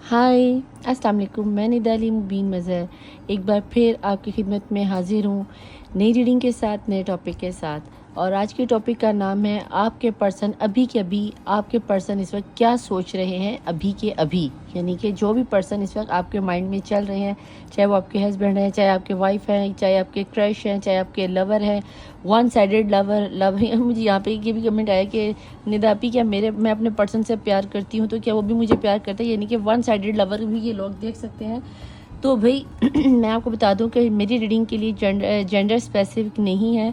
हाय अस्सलाम वालेकुम। मैं निदाली मुबीन मज़हर एक बार फिर आपकी खिदमत में हाजिर हूँ नई रीडिंग के साथ, नए टॉपिक के साथ। और आज के टॉपिक का नाम है आपके पर्सन अभी के अभी। आपके पर्सन इस वक्त क्या सोच रहे हैं अभी के अभी, यानी कि जो भी पर्सन इस वक्त आपके माइंड में चल रहे हैं, चाहे वो आपके हस्बैंड हैं, चाहे आपके वाइफ हैं, चाहे आपके क्रश हैं, चाहे आपके लवर हैं, वन साइडेड लव है। मुझे यहाँ पे ये भी कमेंट आया कि निदापी क्या मैं अपने पर्सन से प्यार करती हूँ तो क्या वो भी मुझे प्यार करता है, यानी कि वन साइडेड लवर भी ये लोग देख सकते हैं। तो भाई मैं आपको बता दूं कि मेरी रीडिंग के लिए जेंडर स्पेसिफिक नहीं है।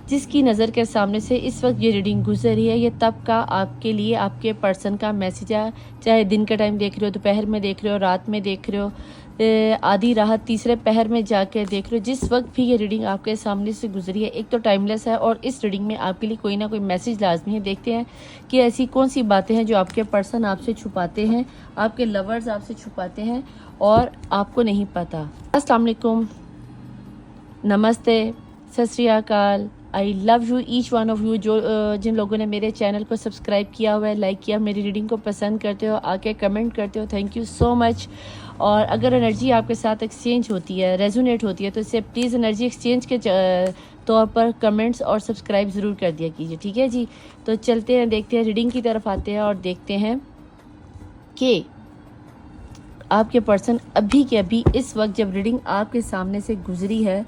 जिसकी नज़र के सामने से इस वक्त ये रीडिंग गुजर रही है, ये तब का आपके लिए आपके पर्सन का मैसेज है। चाहे दिन का टाइम देख रहे हो, दोपहर में देख रहे हो, रात में देख रहे हो, आधी रात तीसरे पहर में जाकर देख रहे हो, जिस वक्त भी ये रीडिंग आपके सामने से गुजरी है, एक तो टाइमलेस है और इस रीडिंग में आपके लिए कोई ना कोई मैसेज लाजमी है। देखते हैं कि ऐसी कौन सी बातें हैं जो आपके पर्सन आपसे छुपाते हैं, आपके लवर्स आपसे छुपाते हैं और आपको नहीं पता। अस्सलाम वालेकुम, नमस्ते, सत श्री अकाल। I love you each one of you. जिन लोगों ने मेरे चैनल को सब्सक्राइब किया हुआ है, लाइक किया, मेरी रीडिंग को पसंद करते हो, आके कमेंट करते हो, थैंक यू सो मच। और अगर एनर्जी आपके साथ एक्सचेंज होती है, रेजोनेट होती है, तो इससे प्लीज़ एनर्जी एक्सचेंज के तौर पर कमेंट्स और सब्सक्राइब ज़रूर कर दिया कीजिए, ठीक है जी। तो चलते हैं, देखते हैं, रीडिंग की तरफ आते हैं और देखते हैं कि आपके पर्सन अभी के अभी इस वक्त जब रीडिंग आपके सामने से गुजरी है,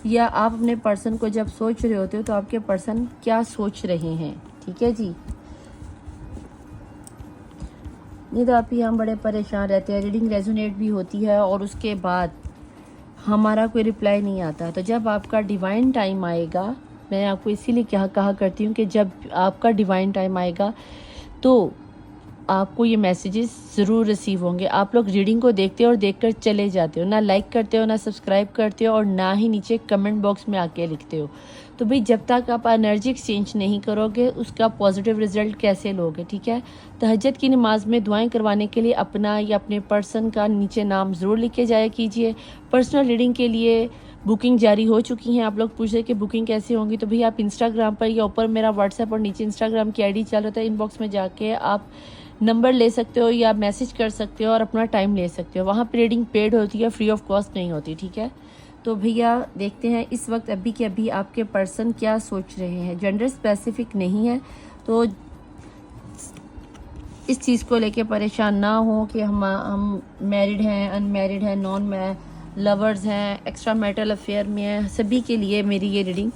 या आप अपने पर्सन को जब सोच रहे होते हो तो आपके पर्सन क्या सोच रहे हैं, ठीक है जी। नहीं तो आप ही हम बड़े परेशान रहते हैं, रीडिंग रेजोनेट भी होती है और उसके बाद हमारा कोई रिप्लाई नहीं आता। तो जब आपका डिवाइन टाइम आएगा, मैं आपको इसीलिए कहा करती हूँ कि जब आपका डिवाइन टाइम आएगा तो आपको ये मैसेजेस ज़रूर रिसीव होंगे। आप लोग रीडिंग को देखते हो और देखकर चले जाते हो, ना लाइक करते हो, ना सब्सक्राइब करते हो और ना ही नीचे कमेंट बॉक्स में आके लिखते हो। तो भाई जब तक आप एनर्जी एक्सचेंज नहीं करोगे उसका पॉजिटिव रिजल्ट कैसे लोगे, ठीक है। तहज्जुद की नमाज में दुआएं करवाने के लिए अपना या अपने पर्सन का नीचे नाम ज़रूर लिख के जाया कीजिए। पर्सनल रीडिंग के लिए बुकिंग जारी हो चुकी हैं। आप लोग पूछ रहे कि बुकिंग कैसे होंगी, तो भाई आप इंस्टाग्राम पर या ऊपर मेरा व्हाट्सएप और नीचे इंस्टाग्राम की आईडी चल रहा था, इनबॉक्स में जाके आप नंबर ले सकते हो या मैसेज कर सकते हो और अपना टाइम ले सकते हो। वहाँ पर रीडिंग पेड होती है, फ्री ऑफ कॉस्ट नहीं होती, ठीक है। तो भैया देखते हैं इस वक्त अभी के अभी आपके पर्सन क्या सोच रहे हैं। जेंडर स्पेसिफिक नहीं है, तो इस चीज़ को लेके परेशान ना हो कि हम मैरिड हैं, अनमैरिड हैं, नॉन लवर्स हैं, एक्स्ट्रा मैरिटल अफेयर में हैं, सभी के लिए मेरी ये रीडिंग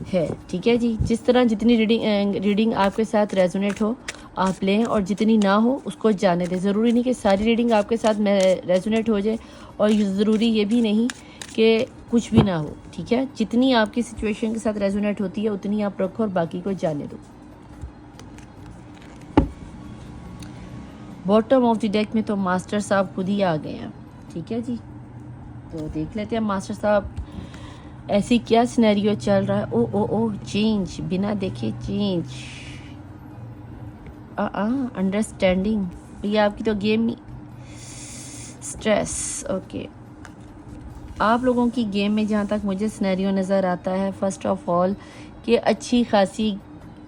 है, ठीक है जी। जिस तरह जितनी रीडिंग आपके साथ रेजोनेट हो आप लें और जितनी ना हो उसको जाने दें। ज़रूरी नहीं कि सारी रीडिंग आपके साथ रेजोनेट हो जाए और ज़रूरी ये भी नहीं कि कुछ भी ना हो, ठीक है। जितनी आपकी सिचुएशन के साथ रेजोनेट होती है उतनी आप रखो और बाकी को जाने दो। बॉटम ऑफ द डेक में तो मास्टर साहब खुद ही आ गए हैं, ठीक है जी। तो देख लेते हैं मास्टर साहब ऐसी क्या सिनेरियो चल रहा है। ओ ओ ओ चेंज, बिना देखे चेंज, अंडरस्टैंडिंग। भैया आपकी तो गेम स्ट्रेस, ओके। आप लोगों की गेम में जहाँ तक मुझे सिनेरियो नज़र आता है, फर्स्ट ऑफ ऑल कि अच्छी खासी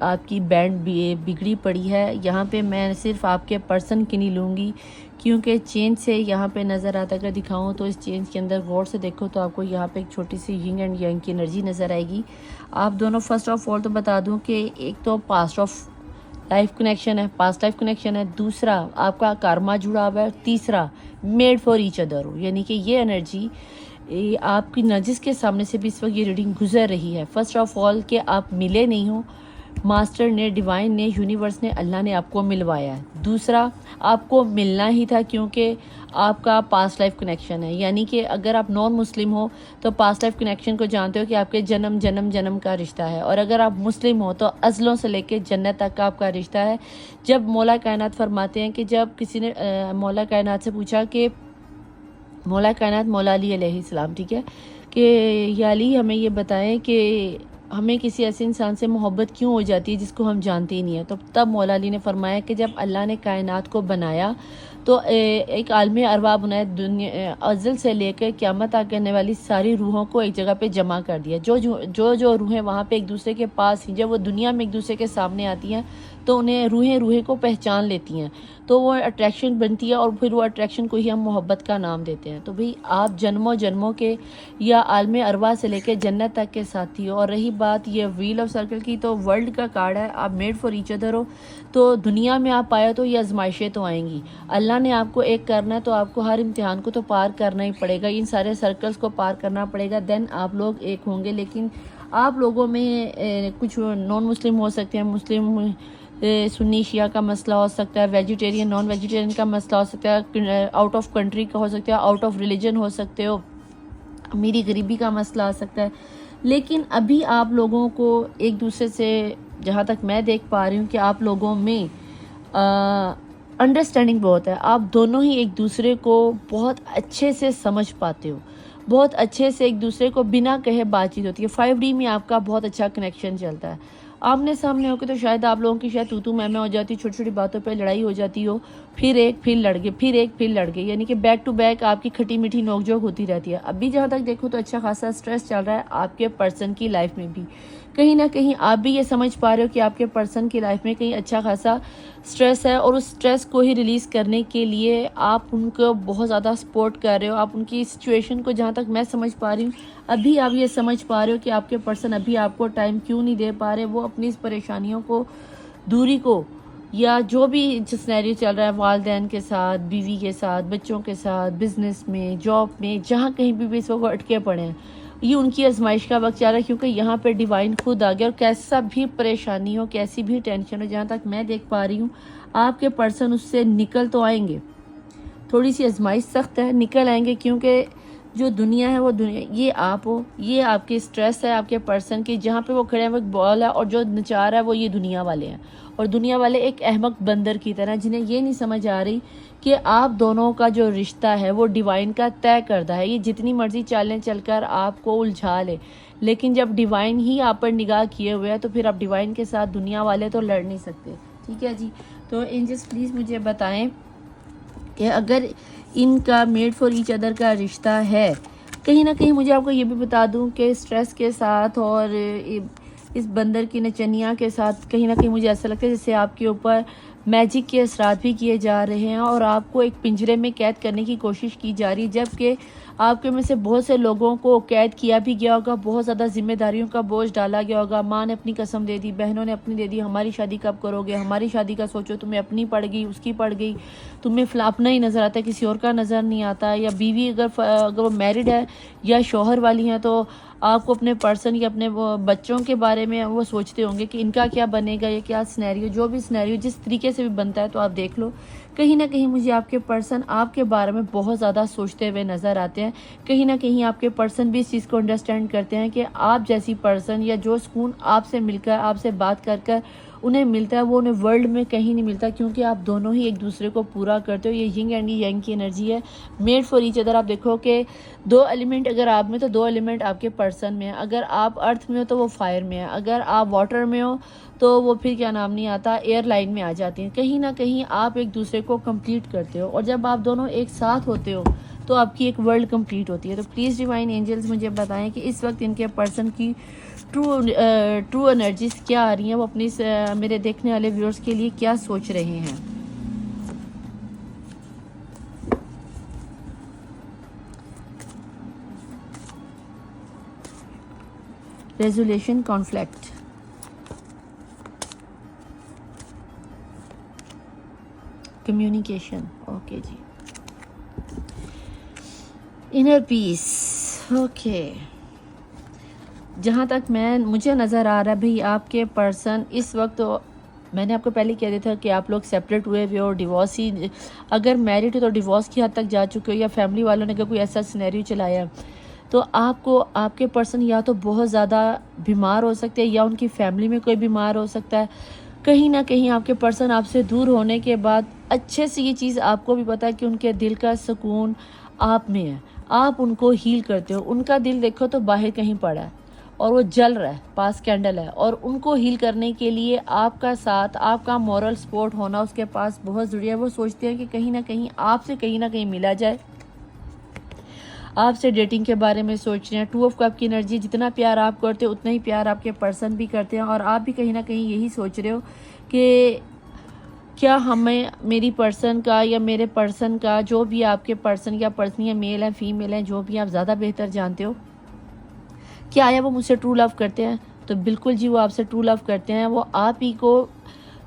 आपकी बैंड बिगड़ी पड़ी है। यहाँ पे मैं सिर्फ आपके पर्सन की नहीं लूँगी, क्योंकि चेंज से यहाँ पे नज़र आता, अगर दिखाऊँ तो इस चेंज के अंदर गौर से देखो तो आपको यहाँ पे एक छोटी सी यिंग एंड यांग की एनर्जी नज़र आएगी। आप दोनों फर्स्ट ऑफ ऑल तो बता दूँ कि एक तो पास्ट ऑफ लाइफ कनेक्शन है, पास्ट लाइफ कनेक्शन है, दूसरा आपका कारमा जुड़ा हुआ है, तीसरा मेड फॉर ईच अदर हो, यानी कि ये एनर्जी आपकी नजिस के सामने से भी इस वक्त ये रीडिंग गुजर रही है। फर्स्ट ऑफ ऑल कि आप मिले नहीं हो, मास्टर ने, डिवाइन ने, यूनिवर्स ने, अल्लाह ने आपको मिलवाया है। दूसरा आपको मिलना ही था क्योंकि आपका पास्ट लाइफ कनेक्शन है, यानी कि अगर आप नॉन मुस्लिम हो तो पास्ट लाइफ कनेक्शन को जानते हो कि आपके जन्म जन्म जन्म का रिश्ता है, और अगर आप मुस्लिम हो तो अज़लों से लेकर जन्नत तक का आपका रिश्ता है। जब मौला कायनात फरमाते हैं कि जब किसी ने मौला कायनात से पूछा कि मौला कायनात मौला अली अलैहिस्सलाम, ठीक है, कि या अली हमें ये बताएं कि हमें किसी ऐसे इंसान से मोहब्बत क्यों हो जाती है जिसको हम जानते ही नहीं है। तो तब मौला अली ने फरमाया कि जब अल्लाह ने कायनात को बनाया तो एक आलमी अरवा बनाया, दुनिया अज़ल से लेकर क़यामत तक आने वाली सारी रूहों को एक जगह पे जमा कर दिया। जो रूहें वहाँ पे एक दूसरे के पास ही, जब वो दुनिया में एक दूसरे के सामने आती हैं तो उन्हें रूहें को पहचान लेती हैं, तो वो अट्रैक्शन बनती है और फिर वो अट्रैक्शन को ही हम मोहब्बत का नाम देते हैं। तो भाई आप जन्मों जन्मों के या आलम अरवा से लेकर जन्नत तक के साथी हो। और रही बात ये व्हील ऑफ सर्कल की, तो वर्ल्ड का कार्ड है, आप मेड फॉर ईच अदर हो। तो दुनिया में आप आए तो ये आजमाइशें तो आएंगी, अल्लाह ने आपको एक करना है, तो आपको हर इम्तिहान को तो पार करना ही पड़ेगा, इन सारे सर्कल्स को पार करना पड़ेगा, देन आप लोग एक होंगे। लेकिन आप लोगों में कुछ नॉन मुस्लिम हो सकते हैं, मुस्लिम सुन्नी शिया का मसला हो सकता है, वेजिटेरियन नॉन वेजिटेरियन का मसला हो सकता है, आउट ऑफ कंट्री का हो सकता है, आउट ऑफ रिलीजन हो सकते हो, अमीरी गरीबी का मसला आ सकता है। लेकिन अभी आप लोगों को एक दूसरे से, जहाँ तक मैं देख पा रही हूँ, कि आप लोगों में अंडरस्टैंडिंग बहुत है, आप दोनों ही एक दूसरे को बहुत अच्छे से समझ पाते हो, बहुत अच्छे से एक दूसरे को बिना कहे बातचीत होती है। 5D में आपका बहुत अच्छा कनेक्शन चलता है। आमने सामने होकर तो शायद आप लोगों की शायद तू मैं हो जाती, छोटी छोटी बातों पे लड़ाई हो जाती हो, फिर लड़ गए, फिर लड़ गए, यानी कि बैक टू बैक आपकी खटी मीठी नोकझोंक होती रहती है। अभी जहाँ तक देखो तो अच्छा खासा स्ट्रेस चल रहा है आपके पर्सन की लाइफ में भी। कहीं ना कहीं आप भी ये समझ पा रहे हो कि आपके पर्सन की लाइफ में कहीं अच्छा खासा स्ट्रेस है, और उस स्ट्रेस को ही रिलीज़ करने के लिए आप उनको बहुत ज़्यादा सपोर्ट कर रहे हो। आप उनकी सिचुएशन को, जहाँ तक मैं समझ पा रही हूँ, अभी आप ये समझ पा रहे हो कि आपके पर्सन अभी आपको टाइम क्यों नहीं दे पा रहे। वो अपनी इस परेशानियों को, दूरी को, या जो भी सिनेरियो चल रहा है वालिदैन के साथ, बीवी के साथ, बच्चों के साथ, बिजनेस में, जॉब में, जहाँ कहीं भी इस वक्त अटके पड़े हैं, ये उनकी आजमाइश का वक्त चल रहा है, क्योंकि यहाँ पे डिवाइन खुद आ गया। और कैसा भी परेशानी हो, कैसी भी टेंशन हो, जहाँ तक मैं देख पा रही हूँ, आपके पर्सन उससे निकल तो आएंगे। थोड़ी सी आजमाइश सख्त है, निकल आएंगे, क्योंकि जो दुनिया है वो दुनिया, ये आप हो, ये आपकी स्ट्रेस है आपके पर्सन की, जहाँ पे वो खड़े हैं वो एक बॉल है, और जो नचा रहा है वो ये दुनिया वाले हैं। और दुनिया वाले एक अहमक बंदर की तरह, जिन्हें ये नहीं समझ आ रही कि आप दोनों का जो रिश्ता है वो डिवाइन का तय करदा है। ये जितनी मर्जी चालें चलकर आपको उलझा ले, लेकिन जब डिवाइन ही आप पर निगाह किए हुए है, तो फिर आप डिवाइन के साथ दुनिया वाले तो लड़ नहीं सकते। ठीक है जी। तो एंजल्स प्लीज़ मुझे बताएं कि अगर इनका मेड फॉर ईच अदर का रिश्ता है, कहीं ना कहीं मुझे आपको ये भी बता दूं कि स्ट्रेस के साथ और इस बंदर की नचनिया के साथ कहीं ना कहीं मुझे ऐसा लगता है जैसे आपके ऊपर मैजिक के असरात भी किए जा रहे हैं, और आपको एक पिंजरे में कैद करने की कोशिश की जा रही है, जबकि आपके में से बहुत से लोगों को कैद किया भी गया होगा, बहुत ज़्यादा जिम्मेदारियों का बोझ डाला गया होगा। माँ ने अपनी कसम दे दी, बहनों ने अपनी दे दी, हमारी शादी कब करोगे, हमारी शादी का सोचो, तुम्हें अपनी पड़ गई, उसकी पड़ गई, तुम्हें अपना ही नज़र आता है, किसी और का नज़र नहीं आता। या बीवी अगर वो मैरिड है या शौहर वाली हैं, तो आपको अपने पर्सन या अपने वो बच्चों के बारे में वो सोचते होंगे कि इनका क्या बनेगा, या क्या सिनेरियो, जो भी सिनेरियो जिस तरीके से भी बनता है, तो आप देख लो। कहीं ना कहीं मुझे आपके पर्सन आपके बारे में बहुत ज़्यादा सोचते हुए नज़र आते हैं। कहीं ना कहीं आपके पर्सन भी इस चीज़ को अंडरस्टैंड करते हैं कि आप जैसी पर्सन, या जो सुकून आपसे मिलकर, आपसे बात कर कर उन्हें मिलता है, वो उन्हें वर्ल्ड में कहीं नहीं मिलता, क्योंकि आप दोनों ही एक दूसरे को पूरा करते हो। ये यिंग एंड यंग की एनर्जी है, मेड फॉर ईच अदर। आप देखो कि 2 एलिमेंट अगर आप में, तो 2 एलिमेंट आपके पर्सन में है। अगर आप अर्थ में हो तो वो फायर में है, अगर आप वाटर में हो तो वो फिर क्या नाम नहीं आता, एयर लाइन में आ जाती हैं। कहीं ना कहीं आप एक दूसरे को कंप्लीट करते हो, और जब आप दोनों एक साथ होते हो तो आपकी एक वर्ल्ड कंप्लीट होती है। तो प्लीज़ डिवाइन एंजल्स मुझे बताएं कि इस वक्त इनके पर्सन की ट्रू एनर्जीज क्या आ रही हैं, वो अपनी मेरे देखने वाले व्यूअर्स के लिए क्या सोच रहे हैं। रेजोल्यूशन कॉन्फ्लिक्ट, कम्युनिकेशन, ओके जी, इनर पीस, ओके। जहाँ तक मुझे नज़र आ रहा है भाई, आपके पर्सन इस वक्त, तो मैंने आपको पहले कह दिया था कि आप लोग सेपरेट हुए हुए हो, डिवोर्स ही, अगर मैरिड हो तो डिवोर्स की हद तक जा चुके हो, या फैमिली वालों ने कोई ऐसा सिनेरियो चलाया, तो आपको आपके पर्सन या तो बहुत ज़्यादा बीमार हो सकते हैं, या उनकी फैमिली में कोई बीमार हो सकता है। कहीं ना कहीं आपके पर्सन आपसे दूर होने के बाद अच्छे से ये चीज़ आपको भी पता है कि उनके दिल का सुकून आप में है, आप उनको हील करते हो। उनका दिल देखो तो बाहर कहीं पड़ा है और वो जल रहा है, पास कैंडल है, और उनको हील करने के लिए आपका साथ, आपका मॉरल सपोर्ट होना उसके पास बहुत ज़रूरी है। वो सोचते हैं कि कहीं ना कहीं मिला जाए। आपसे डेटिंग के बारे में सोच रहे हैं। 2 ऑफ कप की एनर्जी, जितना प्यार आप करते हो उतना ही प्यार आपके पर्सन भी करते हैं, और आप भी कहीं ना कहीं यही सोच रहे हो कि क्या हमें मेरी पर्सन का या मेरे पर्सन का, जो भी आपके पर्सन या पर्सन या मेल है फीमेल है, जो भी आप ज़्यादा बेहतर जानते हो, क्या आया वो मुझसे ट्रू लव करते हैं? तो बिल्कुल जी वो आपसे ट्रू लव करते हैं। वो आप ही को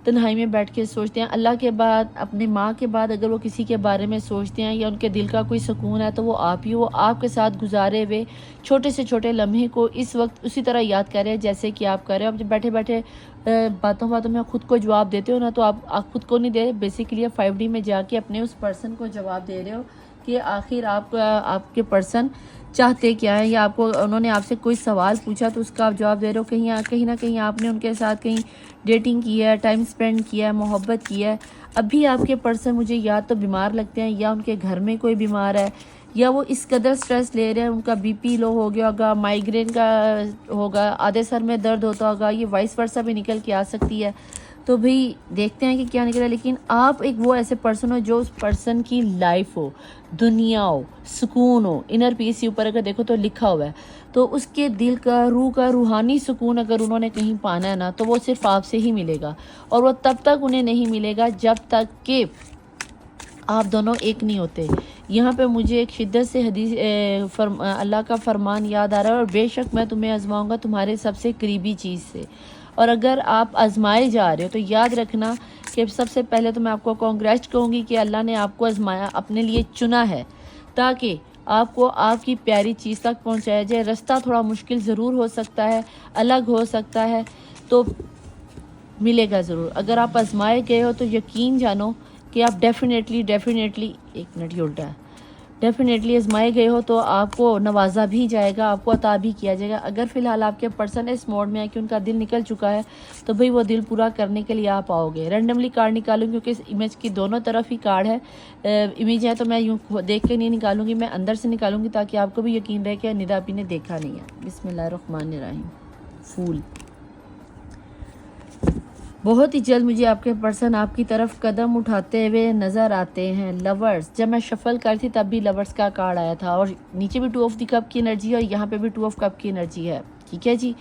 तन्हाई में बैठ के सोचते हैं। अल्लाह के बाद, अपनी माँ के बाद अगर वो किसी के बारे में सोचते हैं या उनके दिल का कोई सुकून है तो वो आप ही। वो आपके साथ गुजारे हुए छोटे से छोटे लम्हे को इस वक्त उसी तरह याद कर रहे हैं जैसे कि आप कर रहे हो। अब जब बैठे बैठे बातों बातों में खुद को जवाब देते हो ना, तो आप खुद को नहीं दे रहे, बेसिकली आप 5D में जाके अपने उस पर्सन को जवाब दे रहे हो कि आखिर आपके पर्सन चाहते क्या है, या आपको उन्होंने आपसे कोई सवाल पूछा तो उसका आप जवाब दे रहे हो। कहीं ना कहीं आपने उनके साथ कहीं डेटिंग की है, टाइम स्पेंड किया है, मोहब्बत की है। अभी आपके पर्सन मुझे या तो बीमार लगते हैं, या उनके घर में कोई बीमार है, या वो इस कदर स्ट्रेस ले रहे हैं, उनका BP लो हो गया होगा, माइग्रेन का होगा, आधे सर में दर्द होता होगा, ये वाइस वर्सा भी निकल के आ सकती है। तो भाई देखते हैं कि क्या निकला। लेकिन आप एक वो ऐसे पर्सन हो जो उस पर्सन की लाइफ हो, दुनिया हो, सुकून हो, इनर पीस के ऊपर अगर देखो तो लिखा हुआ है, तो उसके दिल का, रूह का, रूहानी सुकून अगर उन्होंने कहीं पाना है ना, तो वो सिर्फ आपसे ही मिलेगा। और वो तब तक उन्हें नहीं मिलेगा जब तक कि आप दोनों एक नहीं होते। यहाँ पे मुझे एक शिद्दत से अल्लाह का फरमान याद आ रहा है, और बेशक मैं तुम्हें आजमाऊंगा तुम्हारे सबसे करीबी चीज़ से। और अगर आप आजमाए जा रहे हो तो याद रखना कि सबसे पहले तो मैं आपको कांग्रेचुलेट कहूँगी कि अल्लाह ने आपको आजमाया, अपने लिए चुना है, ताकि आपको आपकी प्यारी चीज़ तक पहुँचाया जाए। रास्ता थोड़ा मुश्किल ज़रूर हो सकता है, अलग हो सकता है, तो मिलेगा ज़रूर। अगर आप आजमाए गए हो तो यकीन जानो कि आप डेफिनेटली एक मिनट, ये उल्टा है, डेफिनेटली आजमाए गए हो तो आपको नवाजा भी जाएगा, आपको अता भी किया जाएगा। अगर फ़िलहाल आपके पर्सन इस मोड में है कि उनका दिल निकल चुका है, तो भाई वो दिल पूरा करने के लिए आप आओगे। रैंडमली कार्ड निकालूंगी क्योंकि इस इमेज की दोनों तरफ ही कार्ड है, इमेज है, तो मैं यूँ देख के नहीं निकालूंगी, मैं अंदर से निकालूंगी ताकि आपको भी यकीन रहे कि निदा आपी ने देखा नहीं है। बिस्मिल्लाहिर्रहमानिर्रहीम। फूल। बहुत ही जल्द मुझे आपके पर्सन आपकी तरफ कदम उठाते हुए नज़र आते हैं। लवर्स, जब मैं शफल कर थी तब भी लवर्स का कार्ड आया था, और नीचे भी 2 ऑफ द कप की एनर्जी है और यहाँ पे भी 2 ऑफ कप की एनर्जी है। ठीक है जी,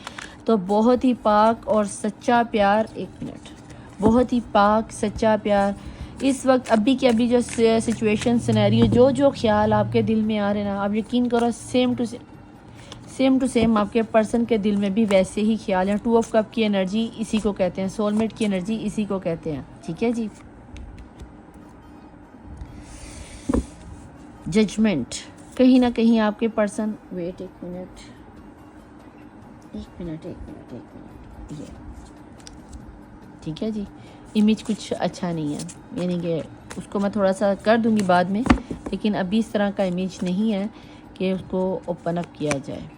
तो बहुत ही पाक और सच्चा प्यार, एक मिनट, बहुत ही पाक सच्चा प्यार इस वक्त अभी के अभी जो सिचुएशन सिनेरियो, जो ख्याल आपके दिल में आ रहे हैं ना, आप यकीन करो सेम टू सेम आपके पर्सन के दिल में भी वैसे ही ख्याल हैं। 2 ऑफ कप की एनर्जी इसी को कहते हैं, सोलमेट की एनर्जी इसी को कहते हैं। ठीक है जी। जजमेंट, कहीं ना कहीं आपके पर्सन, वेट एक मिनट, ये ठीक है जी। इमेज कुछ अच्छा नहीं है, यानी कि उसको मैं थोड़ा सा कर दूंगी बाद में, लेकिन अभी इस तरह का इमेज नहीं है कि उसको ओपन अप किया जाए।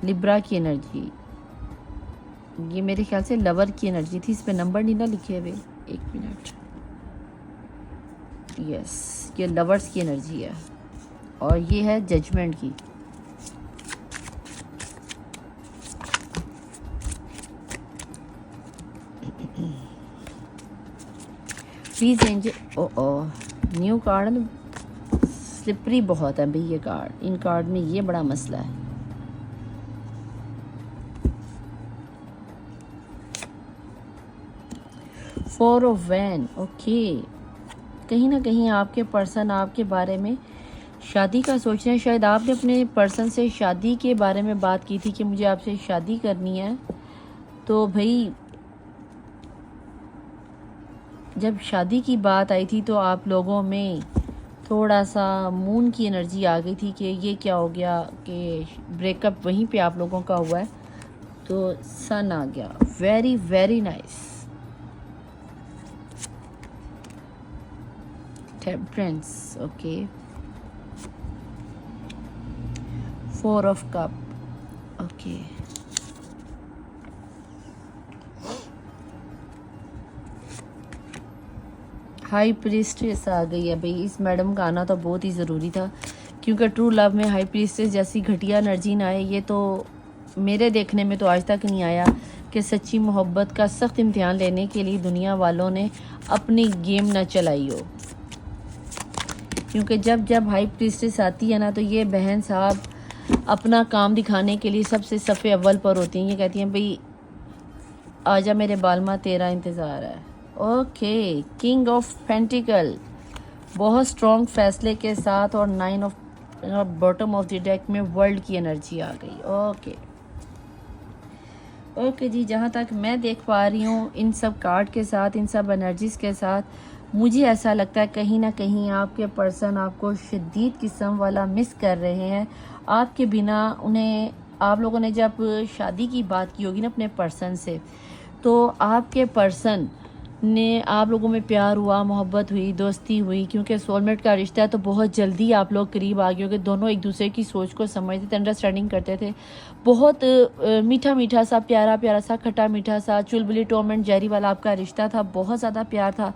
लिब्रा की एनर्जी, ये मेरे ख्याल से लवर की एनर्जी थी, इस पे नंबर नहीं ना लिखे हुए, एक मिनट, यस ये लवर्स की एनर्जी है, और ये है जजमेंट की। Please angel, oh new card है, स्लिपरी बहुत है भाई ये कार्ड, इन कार्ड में ये बड़ा मसला है। फोर ऑफ वैन, ओके, कहीं ना कहीं आपके पर्सन आपके बारे में शादी का सोच रहे हैं। शायद आपने अपने पर्सन से शादी के बारे में बात की थी कि मुझे आपसे शादी करनी है, तो भाई जब शादी की बात आई थी तो आप लोगों में थोड़ा सा मून की एनर्जी आ गई थी कि ये क्या हो गया कि ब्रेकअप वहीं पे आप लोगों का हुआ है, तो सन आ गया। Very very nice. Temperance, okay, 4 of cup, okay, high priestess आ गई है भाई। इस मैडम का आना तो बहुत ही ज़रूरी था, क्योंकि ट्रू लव में हाई प्रीस्टेस जैसी घटिया एनर्जी ना आए, ये तो मेरे देखने में तो आज तक नहीं आया कि सच्ची मोहब्बत का सख्त इम्तिहान लेने के लिए दुनिया वालों ने अपनी गेम ना चलाई हो। क्योंकि जब हाई प्रीस्टेस आती है ना, तो ये बहन साहब अपना काम दिखाने के लिए सबसे सफ़े अव्वल पर होती हैं। ये कहती हैं भाई आजा मेरे बालमा तेरा इंतज़ार है। ओके, किंग ऑफ पेंटिकल बहुत स्ट्रॉन्ग फैसले के साथ, और 9 of bottom of the deck में वर्ल्ड की एनर्जी आ गई। ओके ओके जी, जहाँ तक मैं देख पा रही हूँ इन सब कार्ड के साथ, इन सब एनर्जीज़ के साथ, मुझे ऐसा लगता है कहीं ना कहीं आपके पर्सन आपको शदीद किस्म वाला मिस कर रहे हैं। आपके बिना उन्हें, आप लोगों ने जब शादी की बात की होगी ना अपने पर्सन से, तो आपके पर्सन ने, आप लोगों में प्यार हुआ, मोहब्बत हुई, दोस्ती हुई, क्योंकि सोलमेट का रिश्ता है तो बहुत जल्दी आप लोग करीब आ गए होगे। दोनों एक दूसरे की सोच को समझते थे, अंडरस्टैंडिंग करते थे। बहुत मीठा मीठा सा, प्यारा प्यारा सा, खट्टा मीठा सा, चुलबुली टॉम एंड जेरी वाला आपका रिश्ता था, बहुत ज़्यादा प्यार था।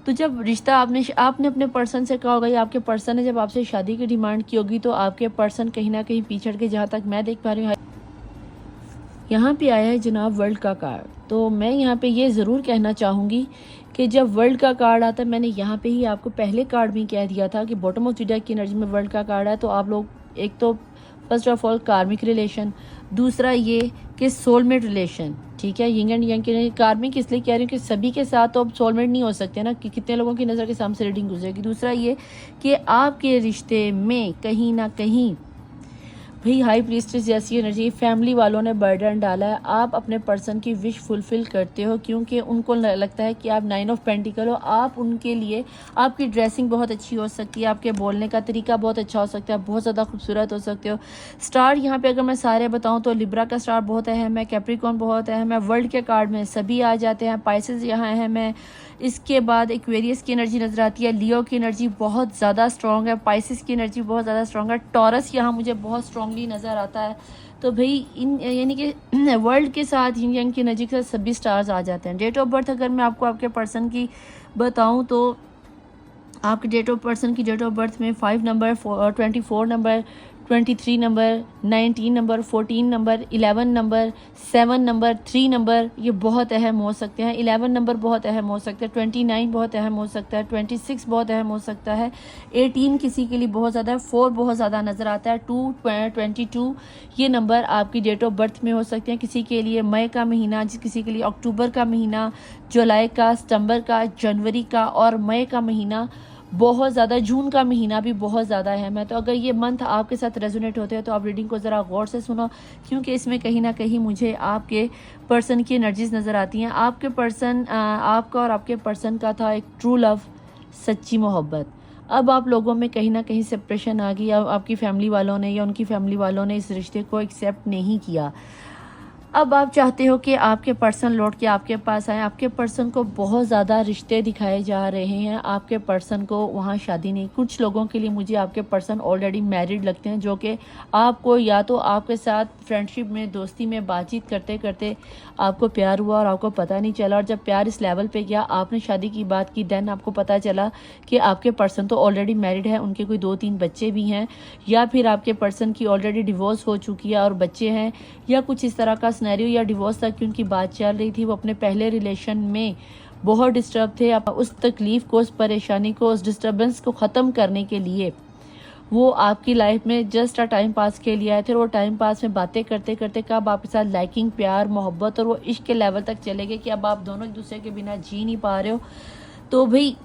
तो जब रिश्ता आपने अपने पर्सन से कहा होगा, या आपके पर्सन ने जब आपसे शादी की डिमांड की होगी, तो आपके पर्सन कहीं ना कहीं पीछड़ के, जहाँ तक मैं देख पा रही हूँ, यहाँ पे आया है जनाब वर्ल्ड का कार्ड। तो मैं यहाँ पे ये ज़रूर कहना चाहूँगी कि जब वर्ल्ड का कार्ड आता है, मैंने यहाँ पे ही आपको पहले कार्ड में कह दिया था कि बॉटम ऑफ द डेक की एनर्जी में वर्ल्ड का कार्ड है। तो आप लोग, एक तो फर्स्ट ऑफ ऑल कार्मिक रिलेशन, दूसरा ये कि सोलमेट रिलेशन, ठीक है। यिंग एंड यंग के कार्मिक इसलिए कह रही हूँ कि सभी के साथ तो अब सोलमेट नहीं हो सकते ना, कि कितने लोगों की नज़र के सामने से रीडिंग गुजरेगी। दूसरा ये कि आपके रिश्ते में कहीं ना कहीं भाई हाई प्रीस्टेस जैसी एनर्जी फैमिली वालों ने बर्डन डाला है। आप अपने पर्सन की विश फुलफिल करते हो, क्योंकि उनको लगता है कि आप 9 ऑफ पेंटिकल हो। आप उनके लिए, आपकी ड्रेसिंग बहुत अच्छी हो सकती है, आपके बोलने का तरीका बहुत अच्छा हो सकता है, बहुत ज़्यादा खूबसूरत हो सकते हो। स्टार यहाँ पे अगर मैं सारे बताऊँ तो लिब्रा का स्टार बहुत अहम है, कैप्रिकॉर्न बहुत अहम है, वर्ल्ड के कार्ड में सभी आ जाते हैं, पाइसेस यहाँ अहम है। इसके बाद एक्वेरियस की एनर्जी नज़र आती है, लियो की एनर्जी बहुत ज़्यादा स्ट्रॉन्ग है, पाइसिस की एनर्जी बहुत ज़्यादा स्ट्रॉन्ग है, टॉरस यहाँ मुझे बहुत स्ट्रॉन्गली नज़र आता है। तो भाई इन यानी कि वर्ल्ड के साथ, यिंग यांग की एनर्जी के साथ सभी स्टार्स आ जाते हैं। डेट ऑफ बर्थ अगर मैं आपको आपके पर्सन की बताऊं, तो आपके डेट ऑफ बर्थ में 5 number, 24 number, 23 number, 19 number, 14 number, 11 number, 7 number, 3 number, ये बहुत अहम हो सकते हैं। 11 नंबर बहुत अहम हो सकता है, 29 बहुत अहम हो सकता है, 26 बहुत अहम हो सकता है, 18 किसी के लिए बहुत ज़्यादा है, 4 बहुत ज़्यादा नज़र आता है, 2, 22 ये नंबर आपकी डेट ऑफ बर्थ में हो सकते हैं। किसी के लिए मई का महीना, किसी के लिए अक्टूबर का महीना, जुलाई का, सितंबर का, जनवरी का और मई का महीना बहुत ज़्यादा, जून का महीना भी बहुत ज़्यादा अहम है। तो अगर ये मंथ आपके साथ रेजोनेट होते हैं तो आप रीडिंग को ज़रा गौर से सुनो, क्योंकि इसमें कहीं ना कहीं मुझे आपके पर्सन की एनर्जीज नज़र आती हैं। आपके पर्सन, आपका और आपके पर्सन का था एक ट्रू लव, सच्ची मोहब्बत। अब आप लोगों में कहीं ना कहीं सेपरेशन आ गई, आपकी फैमिली वालों ने या उनकी फैमिली वालों ने इस रिश्ते को एक्सेप्ट नहीं किया। अब आप चाहते हो कि आपके पर्सन लौट के आपके पास आए। आपके पर्सन को बहुत ज़्यादा रिश्ते दिखाए जा रहे हैं, आपके पर्सन को वहाँ शादी नहीं। कुछ लोगों के लिए मुझे आपके पर्सन ऑलरेडी मैरिड लगते हैं, जो कि आपको या तो आपके साथ फ्रेंडशिप में, दोस्ती में बातचीत करते करते आपको प्यार हुआ और आपको पता नहीं चला, और जब प्यार इस लेवल पे गया, आपने शादी की बात की, देन आपको पता चला कि आपके पर्सन तो ऑलरेडी मैरिड है, उनके कोई 2-3 बच्चे भी हैं, या फिर आपके पर्सन की ऑलरेडी डिवोर्स हो चुकी है और बच्चे हैं, या कुछ इस तरह का सिनेरियो, या डिवोर्स तक की उनकी बात चल रही थी। वो अपने पहले रिलेशन में बहुत डिस्टर्ब थे। उस तकलीफ को, उस परेशानी को, उस डिस्टर्बेंस को ख़त्म करने के लिए वो आपकी लाइफ में जस्ट टाइम पास के लिए आए थे। और वो टाइम पास में बातें करते करते कब आपके साथ लाइकिंग, प्यार, मोहब्बत और वो इश्क के लेवल तक चले गए कि अब आप दोनों एक दूसरे के बिना जी नहीं पा रहे हो। तो भाई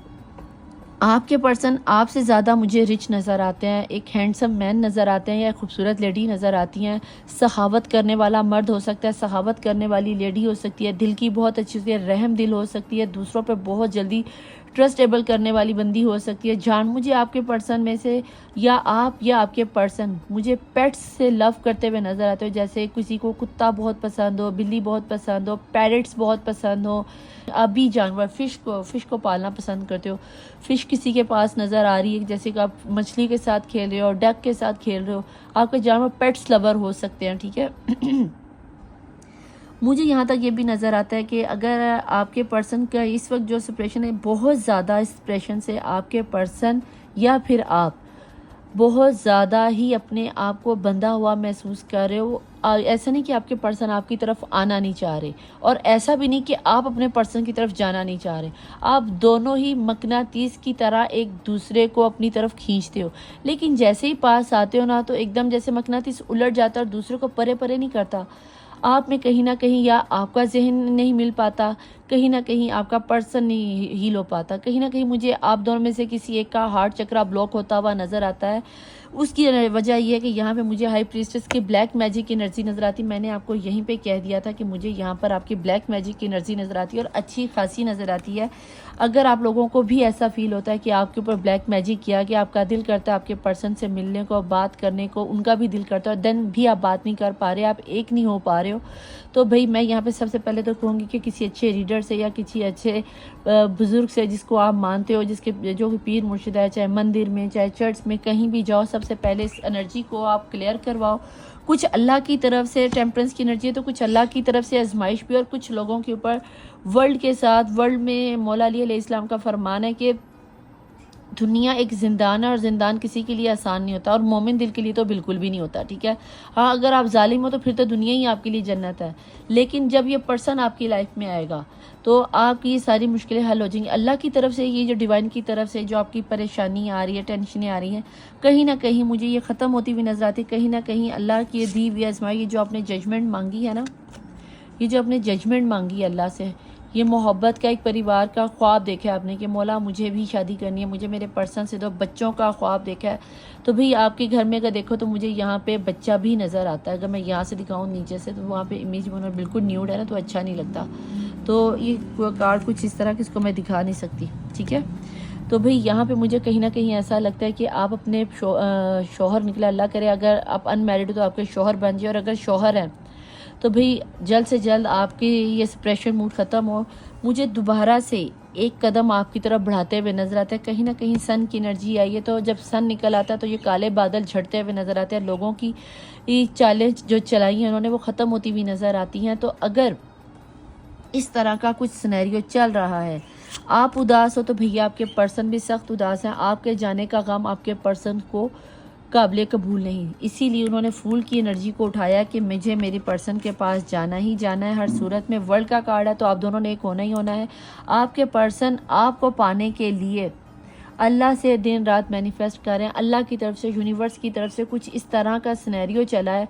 आपके पर्सन आपसे ज़्यादा मुझे रिच नज़र आते हैं, एक हैंडसम मैन नज़र आते हैं, या खूबसूरत लेडी नज़र आती हैं। सखावत करने वाला मर्द हो सकता है, सखावत करने वाली लेडी हो सकती है, दिल की बहुत अच्छी होती है, रहम दिल हो सकती है, दूसरों पे बहुत जल्दी ट्रस्टेबल करने वाली बंदी हो सकती है। जान मुझे आपके पर्सन में से, या आप या आपके पर्सन मुझे पेट्स से लव करते हुए नज़र आते हो। जैसे किसी को कुत्ता बहुत पसंद हो, बिल्ली बहुत पसंद हो, पैरट्स बहुत पसंद हो, अभी जानवर फिश को पालना पसंद करते हो। फिश किसी के पास नज़र आ रही है, जैसे कि आप मछली के साथ खेल रहे हो, डक के साथ खेल रहे हो, आपके जानवर पेट्स लवर हो सकते हैं, ठीक है। मुझे यहाँ तक ये भी नज़र आता है कि अगर आपके पर्सन का इस वक्त जो सेपरेशन है, बहुत ज़्यादा इस सेपरेशन से आपके पर्सन या फिर आप बहुत ज़्यादा ही अपने आप को बंधा हुआ महसूस कर रहे हो। ऐसा नहीं कि आपके पर्सन आपकी तरफ आना नहीं चाह रहे, और ऐसा भी नहीं कि आप अपने पर्सन की तरफ जाना नहीं चाह रहे। आप दोनों ही मकनातीस की तरह एक दूसरे को अपनी तरफ खींचते हो, लेकिन जैसे ही पास आते हो ना तो एकदम जैसे मकनातीस उलट जाता है और दूसरे को परे परे नहीं करता। आप में कहीं ना कहीं या आपका जहन नहीं मिल पाता, कहीं ना कहीं आपका पर्सन नहीं हील हो पाता, कहीं ना कहीं मुझे आप दोनों में से किसी एक का हार्ट चक्रा ब्लॉक होता हुआ नज़र आता है। उसकी वजह यह है कि यहाँ पे मुझे हाई प्रीस्टेस की ब्लैक मैजिक की एनर्जी नज़र आती। मैंने आपको यहीं पे कह दिया था कि मुझे यहाँ पर आपकी ब्लैक मैजिक की एनर्जी नज़र आती है और अच्छी खासी नज़र आती है। अगर आप लोगों को भी ऐसा फील होता है कि आपके ऊपर ब्लैक मैजिक किया, कि आपका दिल करता है आपके पर्सन से मिलने को, बात करने को, उनका भी दिल करता है, देन भी आप बात नहीं कर पा रहे, आप एक नहीं हो पा रहे हो, तो भाई मैं यहाँ पे सबसे पहले तो कहूँगी कि किसी अच्छे रीडर से या किसी अच्छे बुज़ुर्ग से जिसको आप मानते हो, जिसके जो पीर मुर्शिद है, चाहे मंदिर में चाहे चर्च में कहीं भी जाओ, सबसे पहले इस एनर्जी को आप क्लियर करवाओ। कुछ अल्लाह की तरफ से टेम्परेंस की एनर्जी है तो कुछ अल्लाह की तरफ से आजमाइश भी, और कुछ लोगों के ऊपर वर्ल्ड के साथ, वर्ल्ड में मौला अली अलैहिस्सलाम का फरमान है कि दुनिया एक ज़िंदान है और ज़िंदान किसी के लिए आसान नहीं होता, और मोमिन दिल के लिए तो बिल्कुल भी नहीं होता। ठीक है, हाँ अगर आप जालिम हो तो फिर तो दुनिया ही आपके लिए जन्नत है, लेकिन जब ये पर्सन आपकी लाइफ में आएगा तो आपकी ये सारी मुश्किलें हल हो जाएंगी। अल्लाह की तरफ से, ये जो डिवाइन की तरफ से जो आपकी परेशानी आ रही है, टेंशनें आ रही हैं, कहीं ना कहीं मुझे ये ख़त्म होती हुई नजर आती है। कहीं ना कहीं अल्लाह की दी हुई आजमाई, ये जो आपने जजमेंट मांगी है ना, ये जो आपने जजमेंट मांगी है अल्लाह से, ये मोहब्बत का एक परिवार का ख्वाब देखा है आपने कि मौला मुझे भी शादी करनी है, मुझे मेरे पर्सन से दो, बच्चों का ख्वाब देखा है। तो भाई आपके घर में अगर देखो तो मुझे यहाँ पे बच्चा भी नज़र आता है। अगर मैं यहाँ से दिखाऊँ नीचे से तो वहाँ पे इमेज में बिल्कुल न्यूड है ना, तो अच्छा नहीं लगता। तो ये कार्ड कुछ इस तरह किसको मैं दिखा नहीं सकती। ठीक है, तो भाई यहाँ पे मुझे कहीं ना कहीं ऐसा लगता है कि आप अपने शौहर निकले, अल्लाह करे अगर आप अनमैरिड हो तो आपके शौहर बन जाए, और अगर शौहर हैं तो भाई जल्द से जल्द आपकी ये स्प्रेशन मूड ख़त्म हो। मुझे दोबारा से एक कदम आपकी तरफ बढ़ाते हुए नज़र आता है। कहीं ना कहीं सन की एनर्जी आई है, तो जब सन निकल आता है तो ये काले बादल झड़ते हुए नज़र आते हैं। लोगों की ये चालें जो चलाई हैं उन्होंने वो ख़त्म होती हुई नज़र आती हैं। तो अगर इस तरह का कुछ सिनेरियो चल रहा है, आप उदास हो तो भैया आपके पर्सन भी सख्त उदास हैं। आपके जाने का गम आपके पर्सन को काबिल कबूल नहीं, इसीलिए उन्होंने फूल की एनर्जी को उठाया कि मुझे मेरे पर्सन के पास जाना ही जाना है हर सूरत में। वर्ल्ड का कार्ड है तो आप दोनों ने एक होना ही होना है। आपके पर्सन आपको पाने के लिए अल्लाह से दिन रात मैनिफेस्ट कर रहे हैं। अल्लाह की तरफ से, यूनिवर्स की तरफ से कुछ इस तरह का सिनेरियो चला है।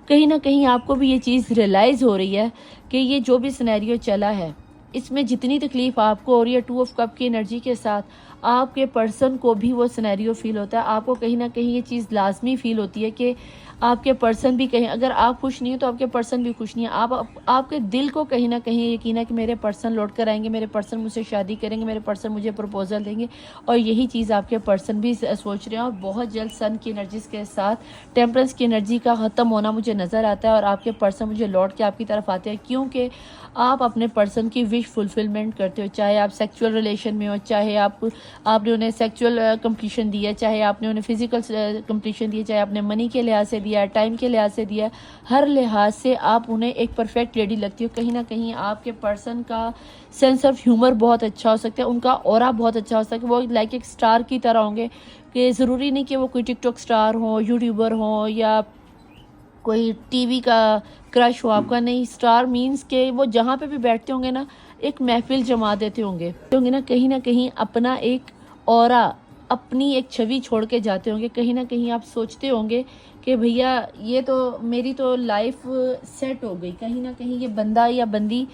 कहीं ना कहीं आपको भी ये चीज़ रियलाइज़ हो रही है कि ये जो भी सिनेरियो चला है इसमें जितनी तकलीफ़ आपको हो रही है, 2 ऑफ कप की एनर्जी के साथ आपके पर्सन को भी वो सिनेरियो फील होता है। आपको कहीं ना कहीं ये चीज़ लाजमी फील होती है कि आपके पर्सन भी कहीं, अगर आप खुश नहीं हो तो आपके पर्सन भी खुश नहीं है। आपके दिल को कहीं ना कहीं यकीन है कि मेरे पर्सन लौट कर आएंगे, मेरे पर्सन मुझसे शादी करेंगे, मेरे पर्सन मुझे प्रपोजल देंगे, और यही चीज़ आपके पर्सन भी सोच रहे हैं। और बहुत जल्द सन की एनर्जीज के साथ टेम्परेंस की एनर्जी का ख़त्म होना मुझे नज़र आता है, और आपके पर्सन मुझे लौट के आपकी तरफ आते हैं, क्योंकि आप अपने पर्सन की विश फुलफिलमेंट करते हो। चाहे आप सेक्सुअल रिलेशन में हो, चाहे आपने उन्हें सेक्सुअल कंप्लीशन दिया, चाहे आपने उन्हें फिजिकल कंप्लीशन दिया, चाहे आपने मनी के लिहाज से दिया, टाइम के लिहाज से दिया, हर लिहाज से आप उन्हें एक परफेक्ट लेडी लगती हो। कहीं ना कहीं आपके पर्सन का सेंस ऑफ ह्यूमर बहुत अच्छा हो सकता है, उनका ऑरा बहुत अच्छा हो सकता है, वो लाइक एक स्टार की तरह होंगे। कि ज़रूरी नहीं कि वो कोई टिकटॉक स्टार हो, यूट्यूबर हो, या कोई टीवी का क्रश हो आपका। नहीं, स्टार मीन्स के वो जहाँ पे भी बैठते होंगे ना एक महफिल जमा देते होंगे ना कहीं अपना एक ऑरा, अपनी एक छवि छोड़ के जाते होंगे। कहीं ना कहीं आप सोचते होंगे कि भैया ये तो मेरी तो लाइफ सेट हो गई। कहीं ना कहीं ये बंदा या बंदी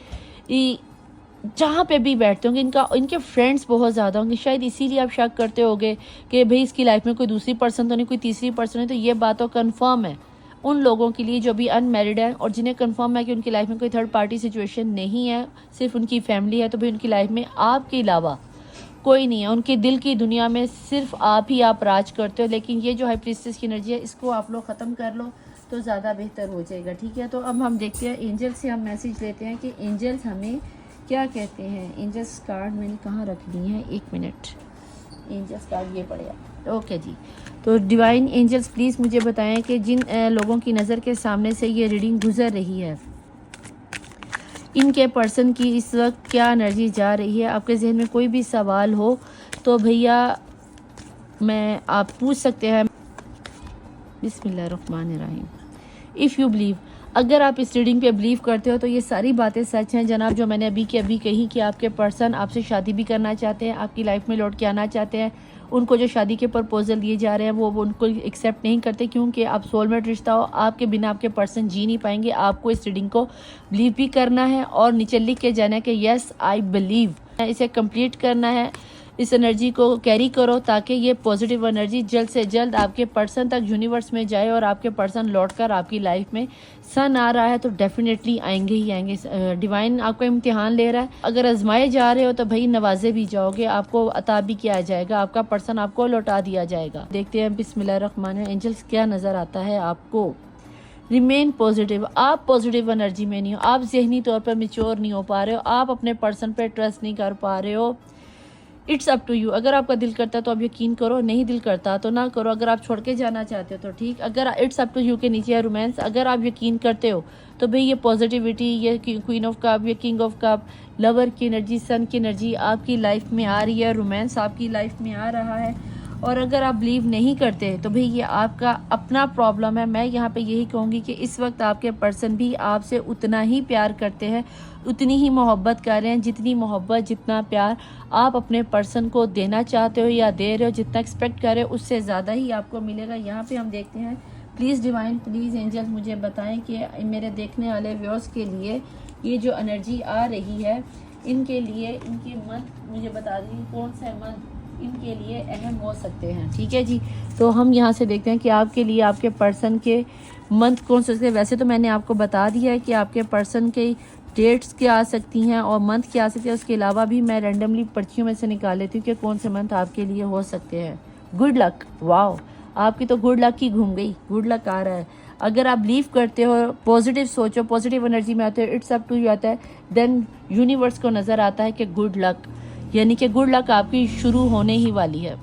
जहाँ पे भी बैठते होंगे इनके फ्रेंड्स बहुत ज़्यादा होंगे। शायद इसीलिए आप शक करते होंगे कि भाई इसकी लाइफ में कोई दूसरी पर्सन तो नहीं, कोई तीसरी पर्सन है। तो ये बात तो कन्फर्म है उन लोगों के लिए जो भी अनमैरिड है और जिन्हें कंफर्म है कि उनकी लाइफ में कोई थर्ड पार्टी सिचुएशन नहीं है, सिर्फ उनकी फैमिली है। तो भाई उनकी लाइफ में आपके अलावा कोई नहीं है, उनके दिल की दुनिया में सिर्फ आप राज करते हो। लेकिन ये जो हाई प्रीस्टेस की एनर्जी है इसको आप लोग ख़त्म कर लो तो ज़्यादा बेहतर हो जाएगा। ठीक है, तो अब हम देखते हैं एंजल से हम मैसेज लेते हैं कि एंजल्स हमें क्या कहते हैं। एंजल्स कार्ड मैंने कहाँ रख दी है, 1 मिनट। एंजल्स कार्ड ये पड़ेगा। ओके जी, तो डिवाइन एंजल्स प्लीज़ मुझे बताएं कि जिन लोगों की नज़र के सामने से ये रीडिंग गुजर रही है इनके पर्सन की इस वक्त क्या एनर्जी जा रही है। आपके जहन में कोई भी सवाल हो तो भैया आप पूछ सकते हैं। बिस्मिल्लाहिर्रहमानिर्रहीम। इफ़ यू बिलीव, अगर आप इस रीडिंग पे बिलीव करते हो तो ये सारी बातें सच हैं जनाब, जो मैंने अभी कही कि आपके पर्सन आपसे शादी भी करना चाहते हैं, आपकी लाइफ में लौट के आना चाहते हैं। उनको जो शादी के प्रपोजल दिए जा रहे हैं वो उनको एक्सेप्ट नहीं करते, क्योंकि आप सोलमेट रिश्ता हो, आपके बिना आपके पर्सन जी नहीं पाएंगे। आपको इस रीडिंग को बिलीव भी करना है और नीचे लिख के जाना है कि यस आई बिलीव। इसे कंप्लीट करना है, इस एनर्जी को कैरी करो ताकि ये पॉजिटिव एनर्जी जल्द से जल्द आपके पर्सन तक यूनिवर्स में जाए और आपके पर्सन लौटकर आपकी लाइफ में। सन आ रहा है तो डेफिनेटली आएंगे ही आएंगे। डिवाइन आपका इम्तिहान ले रहा है। अगर आजमाए जा रहे हो तो भाई नवाजे भी जाओगे, आपको अता भी किया जाएगा, आपका पर्सन आपको लौटा दिया जाएगा। देखते हैं बिस्मिल्लाहिर्रहमानिर्रहीम एंजल्स क्या नज़र आता है आपको। Remain positive. आप पॉजिटिव एनर्जी में नहीं हो, आप जहनी तौर पर मेच्योर नहीं हो पा रहे हो, आप अपने पर्सन पर ट्रस्ट नहीं कर पा रहे हो। It's up to you. अगर आपका दिल करता है तो आप यकीन करो, नहीं दिल करता तो ना करो। अगर आप छोड़ के जाना चाहते हो तो ठीक। अगर इट्स अप टू यू के नीचे है रोमांस। अगर आप यकीन करते हो तो भाई ये पॉजिटिविटी, ये क्वीन ऑफ कप, ये किंग ऑफ कप, लवर की एनर्जी, सन की एनर्जी आपकी लाइफ में आ रही है, रोमांस आपकी लाइफ में आ रहा है। और अगर आप बिलीव नहीं करते तो भाई ये आपका अपना प्रॉब्लम है। मैं यहाँ पे यही कहूँगी कि इस वक्त आपके पर्सन भी आपसे उतना ही प्यार करते हैं, उतनी ही मोहब्बत कर रहे हैं, जितनी मोहब्बत जितना प्यार आप अपने पर्सन को देना चाहते हो या दे रहे हो, जितना एक्सपेक्ट कर रहे हो उससे ज़्यादा ही आपको मिलेगा। यहाँ पे हम देखते हैं, प्लीज़ डिवाइन, प्लीज़ एंजल मुझे बताएं कि मेरे देखने वाले व्यूअर्स के लिए ये जो एनर्जी आ रही है, इनके लिए इनके मंथ मुझे बता दीजिए कौन सा मंथ इनके लिए अहम हो सकते हैं। ठीक है जी, तो हम यहाँ से देखते हैं कि आपके लिए आपके पर्सन के मंथ कौन से सकते हैं। वैसे तो मैंने आपको बता दिया है कि आपके पर्सन के डेट्स क्या आ सकती हैं और मंथ क्या आ सकते हैं। उसके अलावा भी मैं रैंडमली पर्चियों में से निकाल लेती हूँ कि कौन से मंथ आपके लिए हो सकते हैं। Good luck. वाओ, आपकी तो गुड लक ही घूम गई, गुड लक आ रहा है। अगर आप बिलीव करते हो, पॉजिटिव सोचो, पॉजिटिव एनर्जी में आते हो, इट्स अप टू यू आता है, देन यूनिवर्स को नज़र आता है कि गुड लक, यानी कि गुड लक आपकी शुरू होने ही वाली है।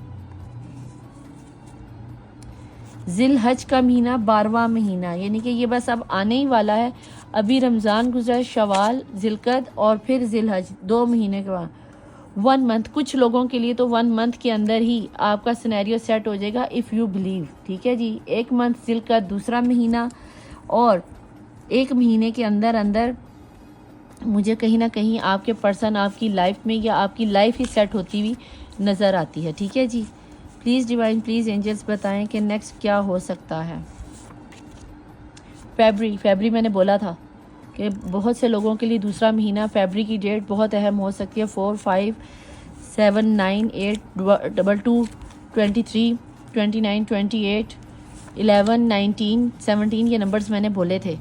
जिल हज का महीना 12वां महीना, यानी कि ये बस अब आने ही वाला है। अभी रमज़ान गुजरा, शवाल, जिलकद और फिर जिल हज, 2 महीने के बाद 1 मंथ। कुछ लोगों के लिए तो 1 मंथ के अंदर ही आपका सिनेरियो सेट हो जाएगा इफ़ यू बिलीव। ठीक है जी, 1 मंथ जिलकद, दूसरा महीना, और 1 महीने के अंदर अंदर मुझे कहीं ना कहीं आपके पर्सन आपकी लाइफ में या आपकी लाइफ ही सेट होती हुई नज़र आती है। ठीक है जी, प्लीज़ डिवाइन, प्लीज़ एंजल्स बताएं कि नेक्स्ट क्या हो सकता है। फरवरी मैंने बोला था कि बहुत से लोगों के लिए दूसरा महीना, फरवरी की डेट बहुत अहम हो सकती है। 4, 5, 7, 9, 8, 2, 23, 29, 28, 11, 19, 17 ये नंबर्स मैंने बोले थे।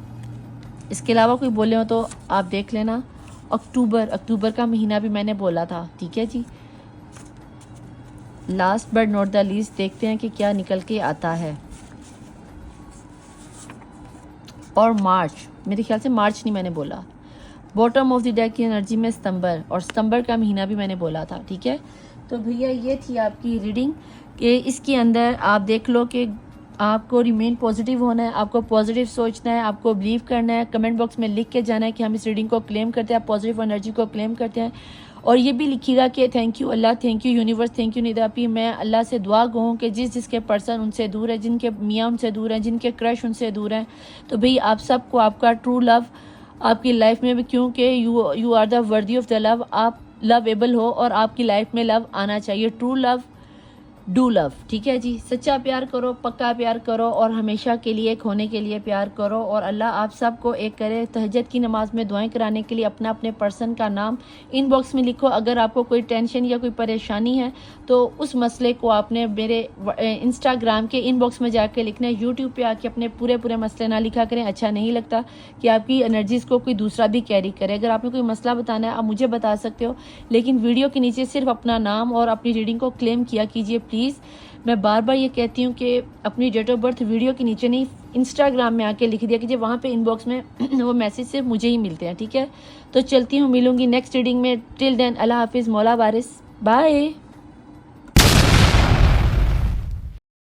इसके अलावा कोई बोले हो तो आप देख लेना। अक्टूबर का महीना भी मैंने बोला था। ठीक है जी, last but not the least देखते हैं कि क्या निकल के आता है। और मार्च, मेरे ख्याल से मार्च नहीं मैंने बोला। बॉटम ऑफ द डेक की एनर्जी में सितंबर, और सितंबर का महीना भी मैंने बोला था। ठीक है, तो भैया ये थी आपकी रीडिंग कि इसके अंदर आप देख लो कि आपको रिमेन पॉजिटिव होना है, आपको पॉजिटिव सोचना है, आपको बिलीव करना है। कमेंट बॉक्स में लिख के जाना है कि हम इस रीडिंग को क्लेम करते हैं, पॉजिटिव एनर्जी को क्लेम करते हैं। और ये भी लिखिएगा कि thank you Allah, thank you universe, thank you निदापी। मैं अल्लाह से दुआ कहूँ कि जिसके पर्सन उनसे दूर है, जिनके मियाँ उनसे दूर हैं, जिनके क्रश उनसे दूर हैं, तो भाई आप सबको आपका ट्रू लव आपकी लाइफ में भी, क्योंकि you are the worthy of the love, आप लवेबल हो और आपकी लाइफ में लव आना चाहिए। True love, do love. ठीक है जी, सच्चा प्यार करो, पक्का प्यार करो और हमेशा के लिए एक होने के लिए प्यार करो। और अल्लाह आप सबको एक करे। तहज्जुद की नमाज में दुआएं कराने के लिए अपना अपने पर्सन का नाम इनबॉक्स में लिखो। अगर आपको कोई टेंशन या कोई परेशानी है तो उस मसले को आपने मेरे इंस्टाग्राम के इनबॉक्स में जाकर लिखना है। यूट्यूब पे आके अपने पूरे मसले ना लिखा करें, अच्छा नहीं लगता कि आपकी एनर्जीज़ को कोई दूसरा भी कैरी करे। अगर आपने कोई मसला बताना है आप मुझे बता सकते हो, लेकिन वीडियो के नीचे सिर्फ अपना नाम और अपनी रीडिंग को क्लेम किया कीजिए प्लीज़। मैं बार बार ये कहती हूँ कि अपनी डेट ऑफ बर्थ वीडियो के नीचे नहीं, इंस्टाग्राम में आके लिख दिया कीजिए, वहाँ पे इनबॉक्स में वो मैसेज सिर्फ मुझे ही मिलते हैं। ठीक है, तो चलती हूँ, मिलूंगी नेक्स्ट रीडिंग में। टिल देन अल्लाह हाफिज़, मौला वारिस, बाय।